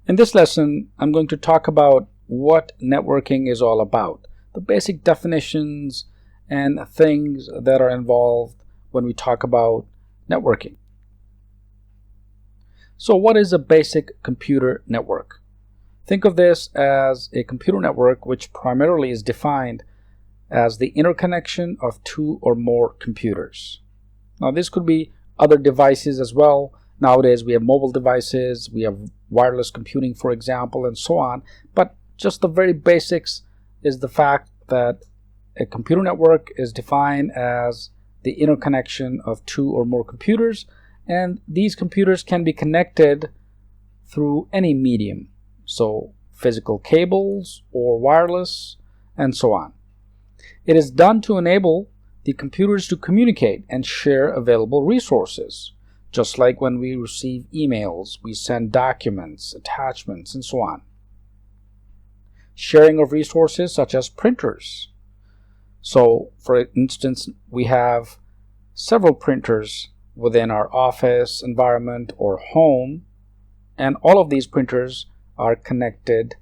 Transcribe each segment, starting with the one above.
In this lesson, I'm going to talk about what networking is all about, the basic definitions and things that are involved when we talk about networking. So what is a basic computer network? Think of this as a computer network which primarily is defined as the interconnection of two or more computers. Now this could be other devices as well. Nowadays we have mobile devices, we have wireless computing, for example, and so on. But just the very basics is the fact that a computer network is defined as the interconnection of two or more computers, and these computers can be connected through any medium, so physical cables or wireless and so on. It is done to enable the computers to communicate and share available resources. Just like when we receive emails, we send documents, attachments, and so on. Sharing of resources such as printers. So, for instance, we have several printers within our office environment or home, and all of these printers are connected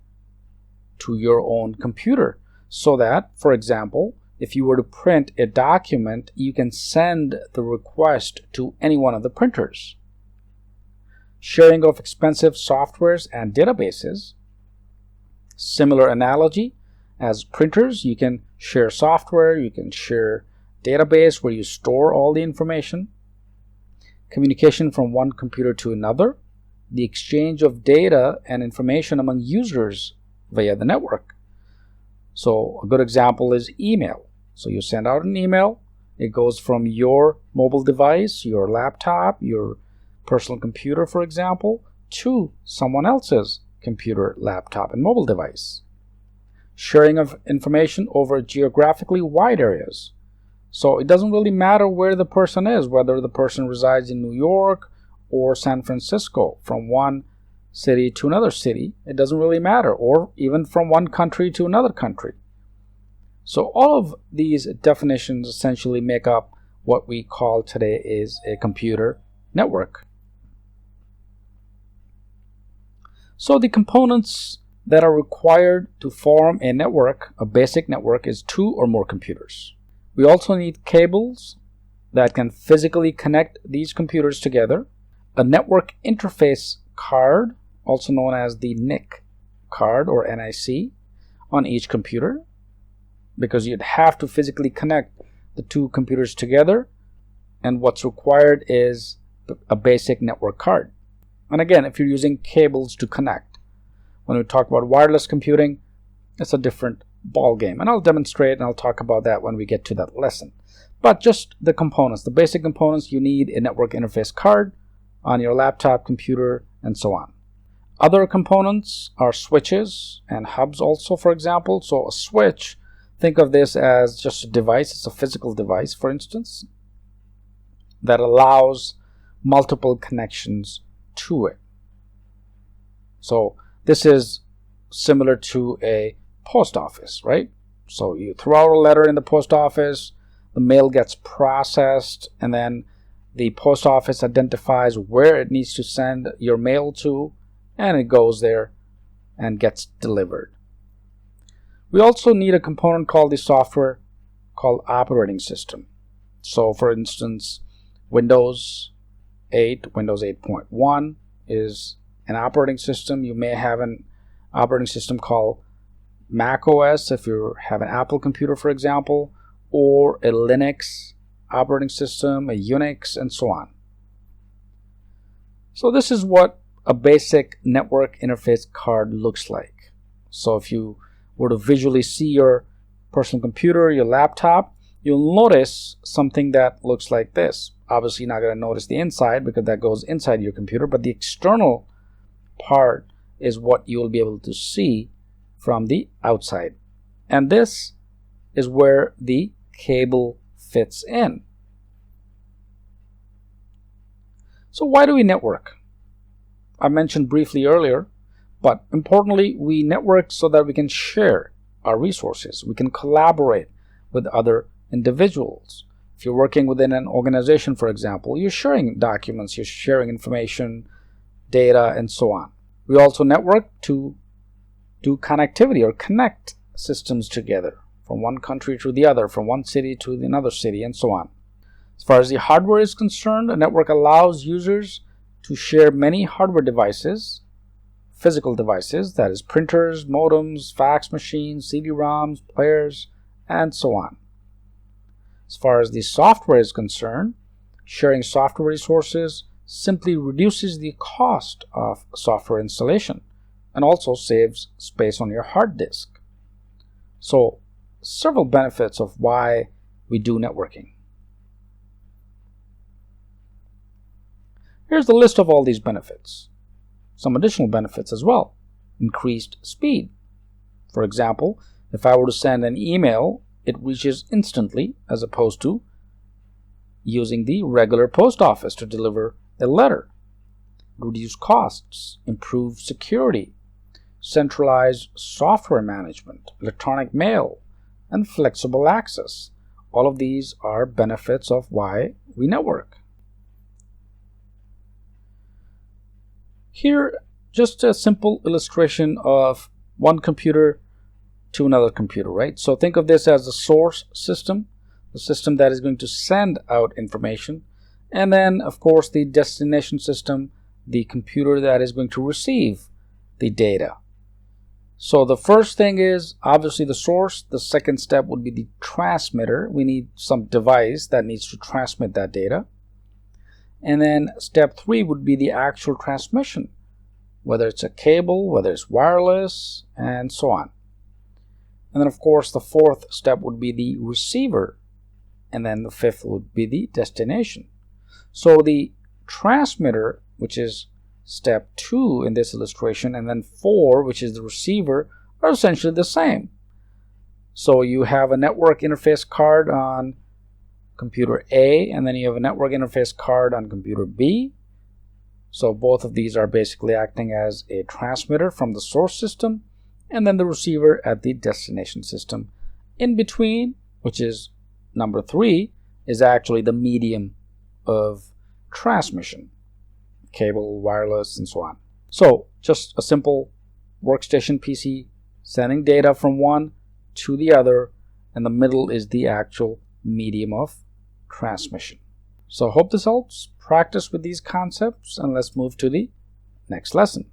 to your own computer. So that, for example, if you were to print a document, you can send the request to any one of the printers. Sharing of expensive softwares and databases. Similar analogy as printers, you can share software, you can share database where you store all the information. Communication from one computer to another. The exchange of data and information among users via the network. So a good example is email. So you send out an email, it goes from your mobile device, your laptop, your personal computer, for example, to someone else's computer, laptop, and mobile device. Sharing of information over geographically wide areas. So it doesn't really matter where the person is, whether the person resides in New York or San Francisco, from one city to another city, it doesn't really matter, or even from one country to another country. So all of these definitions essentially make up what we call today is a computer network. So the components that are required to form a network, a basic network, is two or more computers. We also need cables that can physically connect these computers together, a network interface card, also known as the NIC card or NIC, on each computer, because you'd have to physically connect the two computers together, and what's required is a basic network card. And again, if you're using cables to connect, when we talk about wireless computing, it's a different ball game, and I'll demonstrate and I'll talk about that when we get to that lesson. But just the components, the basic components, you need a network interface card on your laptop, computer, and so on. Other components are switches and hubs also, for example. So a switch, think of this as just a device. It's a physical device, for instance, that allows multiple connections to it. So this is similar to a post office, right? So you throw out a letter in the post office, the mail gets processed, and then the post office identifies where it needs to send your mail to, and it goes there and gets delivered. We also need a component called the software called operating system. So for instance, Windows 8, Windows 8.1 is an operating system. You may have an operating system called Mac OS if you have an Apple computer, for example, or a Linux operating system, a Unix, and so on. So this is what a basic network interface card looks like. So if you were to visually see your personal computer, your laptop, you'll notice something that looks like this. Obviously, you're not going to notice the inside because that goes inside your computer, but the external part is what you will be able to see from the outside. And this is where the cable fits in. So why do we network? I mentioned briefly earlier, but importantly, we network so that we can share our resources. We can collaborate with other individuals. If you're working within an organization, for example, you're sharing documents, you're sharing information, data, and so on. We also network to do connectivity or connect systems together from one country to the other, from one city to another city, and so on. As far as the hardware is concerned, a network allows users to share many hardware devices, physical devices, that is printers, modems, fax machines, CD-ROMs, players, and so on. As far as the software is concerned, sharing software resources simply reduces the cost of software installation and also saves space on your hard disk. So, several benefits of why we do networking. Here's the list of all these benefits. Some additional benefits as well. Increased speed. For example, if I were to send an email, it reaches instantly as opposed to using the regular post office to deliver a letter. Reduce costs, improve security, centralized software management, electronic mail, and flexible access. All of these are benefits of why we network. Here, just a simple illustration of one computer to another computer, right? So think of this as the source system, the system that is going to send out information, and then, of course, the destination system, the computer that is going to receive the data. So the first thing is obviously the source. The second step would be the transmitter. We need some device that needs to transmit that data. And then step 3 would be the actual transmission, whether it's a cable, whether it's wireless, and so on. And then, of course, the fourth step would be the receiver, and then the fifth would be the destination. So the transmitter, which is step 2 in this illustration, and then 4, which is the receiver, are essentially the same. So you have a network interface card on computer A, and then you have a network interface card on computer B. So both of these are basically acting as a transmitter from the source system, and then the receiver at the destination system. In between, which is number 3, is actually the medium of transmission, cable, wireless, and so on. So just a simple workstation PC sending data from one to the other, and the middle is the actual medium of transmission. So I hope this helps. Practice with these concepts, and let's move to the next lesson.